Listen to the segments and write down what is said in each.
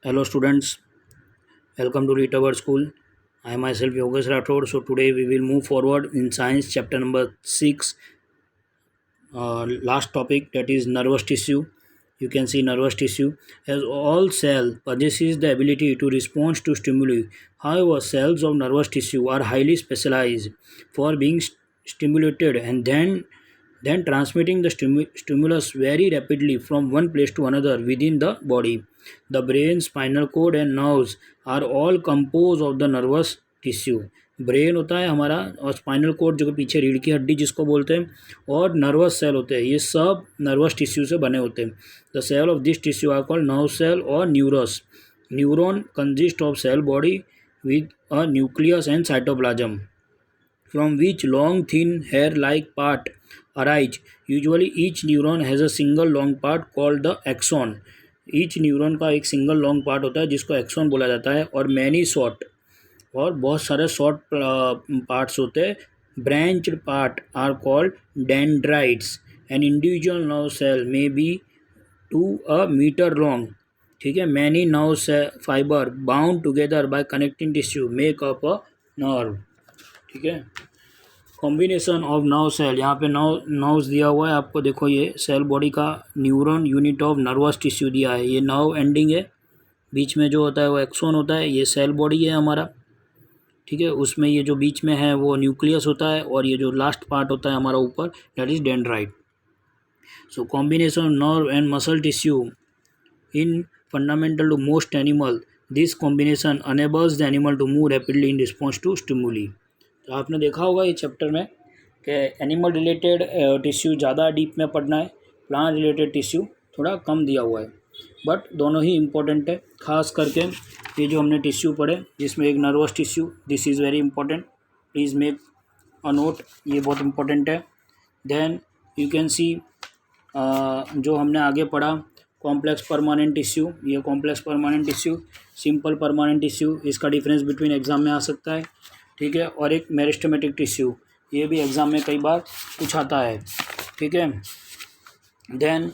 Hello students, welcome to Read Our School. I myself Yogesh Rathod. So today we will move forward in science chapter number 6, last topic, that is nervous tissue. You can see nervous tissue as all cell possesses the ability to respond to stimuli. However, cells of nervous tissue are highly specialized for being stimulated and then transmitting the stimulus very rapidly from one place to another within the body. The brain, spinal cord and nerves are all composed of the nervous tissue. Brain होता है हमारा और spinal cord जो कि पीछे रीढ़ की हड्डी जिसको बोलते हैं, और नर्वस सेल होते हैं, ये सब नर्वस टिश्यू से बने होते हैं. The cell of this tissue are called nerve cell और neurons. Neuron consist of cell body with a nucleus and cytoplasm from which long thin hair like part arise. Usually each neuron has a single long part called the axon. Each neuron का एक single long part होता है जिसको axon बोला जाता है, और many short और बहुत सारे short parts होते हैं. Branched part are called dendrites. An individual nerve cell may be 2 meter long. ठीक है. Many nerve fiber bound together by connecting tissue make up a nerve. ठीक है. कॉम्बिनेशन ऑफ नर्व सेल, यहाँ पे nerves दिया हुआ है आपको. देखो ये सेल बॉडी का neuron unit of nervous tissue दिया है. ये नर्व एंडिंग है, बीच में जो होता है वो एक्सोन होता है. ये सेल बॉडी है हमारा. ठीक है. उसमें ये जो बीच में है वो न्यूक्लियस होता है, और ये जो लास्ट पार्ट होता है हमारा ऊपर, that is dendrite. So combination of nerve and muscle tissue in fundamental to most animal. This combination enables the animal to move rapidly in response to stimuli. तो आपने देखा होगा ये चैप्टर में कि एनिमल रिलेटेड टिश्यू ज़्यादा deep में पढ़ना है, प्लांट रिलेटेड टिश्यू थोड़ा कम दिया हुआ है, बट दोनों ही इम्पोर्टेंट है. खास करके ये जो हमने टिश्यू पढ़े जिसमें एक nervous tissue, this is very important, please make a note, ये बहुत इंपॉर्टेंट है. देन यू कैन सी जो हमने आगे पढ़ा कॉम्प्लेक्स परमानेंट टिश्यू. ये complex permanent tissue, simple permanent tissue, इसका डिफरेंस बिटवीन एग्जाम में आ सकता है. ठीक है. और एक मेरिस्टेमेटिक टिश्यू, ये भी एग्ज़ाम में कई बार पूछाता है. ठीक है. देन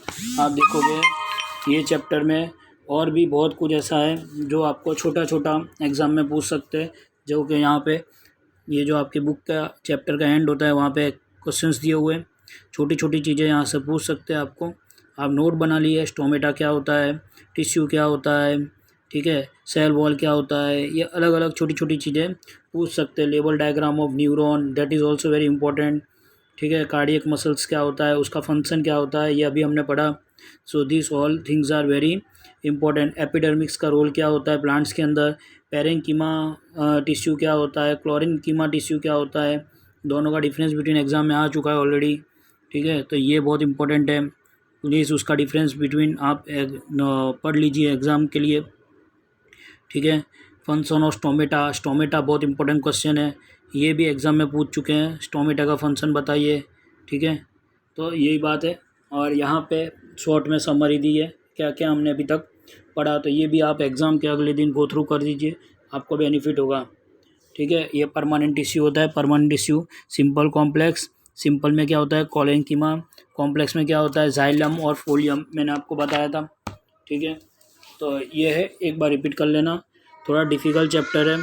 आप देखोगे ये चैप्टर में और भी बहुत कुछ ऐसा है जो आपको छोटा छोटा एग्ज़ाम में पूछ सकते हैं, जो कि यहाँ पे ये जो आपकी बुक का चैप्टर का एंड होता है वहाँ पे क्वेश्चंस दिए हुए हैं. छोटी छोटी चीज़ें यहाँ से पूछ सकते हैं आपको. आप नोट बना लिए, स्टोमेटा क्या होता है, टिश्यू क्या होता है, ठीक है, सेल वॉल क्या होता है, ये अलग अलग छोटी छोटी चीज़ें पूछ सकते हैं. Level diagram of neuron, that is also very important. ठीक है. कार्डियक मसल्स क्या होता है, उसका फंक्शन क्या होता है, ये अभी हमने पढ़ा. So this all things are very important. Epidermis का रोल क्या होता है प्लांट्स के अंदर, पेरेंकीमा टिश्यू क्या होता है, क्लोरेंकीमा टिश्यू क्या होता है, दोनों का डिफरेंस बिटवीन एग्जाम में आ चुका है ऑलरेडी. ठीक है. तो ये बहुत इंपॉर्टेंट है, प्लीज़ उसका डिफरेंस बिटवीन आप पढ़ लीजिए एग्ज़ाम के लिए. ठीक है. फंक्शन ऑफ स्टोमेटा, स्टोमेटा बहुत इंपॉर्टेंट क्वेश्चन है, ये भी एग्ज़ाम में पूछ चुके हैं. स्टोमेटा का फंक्शन बताइए. ठीक है. तो यही बात है. और यहाँ पे शॉर्ट में समरी दी है क्या क्या हमने अभी तक पढ़ा, तो ये भी आप एग्ज़ाम के अगले दिन गो थ्रू कर दीजिए, आपको बेनिफिट होगा. ठीक है. ये परमानेंट टिश्यू होता है. Permanent tissue simple complex. Simple में क्या होता है कोलेंकीमा, कॉम्प्लेक्स में क्या होता है जाइलम और फोलियम, मैंने आपको बताया था. ठीक है. तो ये है, एक बार रिपीट कर लेना. थोड़ा डिफ़िकल्ट चैप्टर है,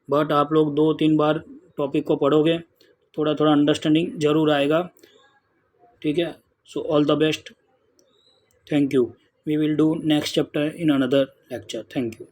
बट आप लोग 2-3 बार टॉपिक को पढ़ोगे थोड़ा थोड़ा अंडरस्टैंडिंग ज़रूर आएगा. ठीक है. So all the best. Thank you. We will do next chapter in another lecture. Thank you.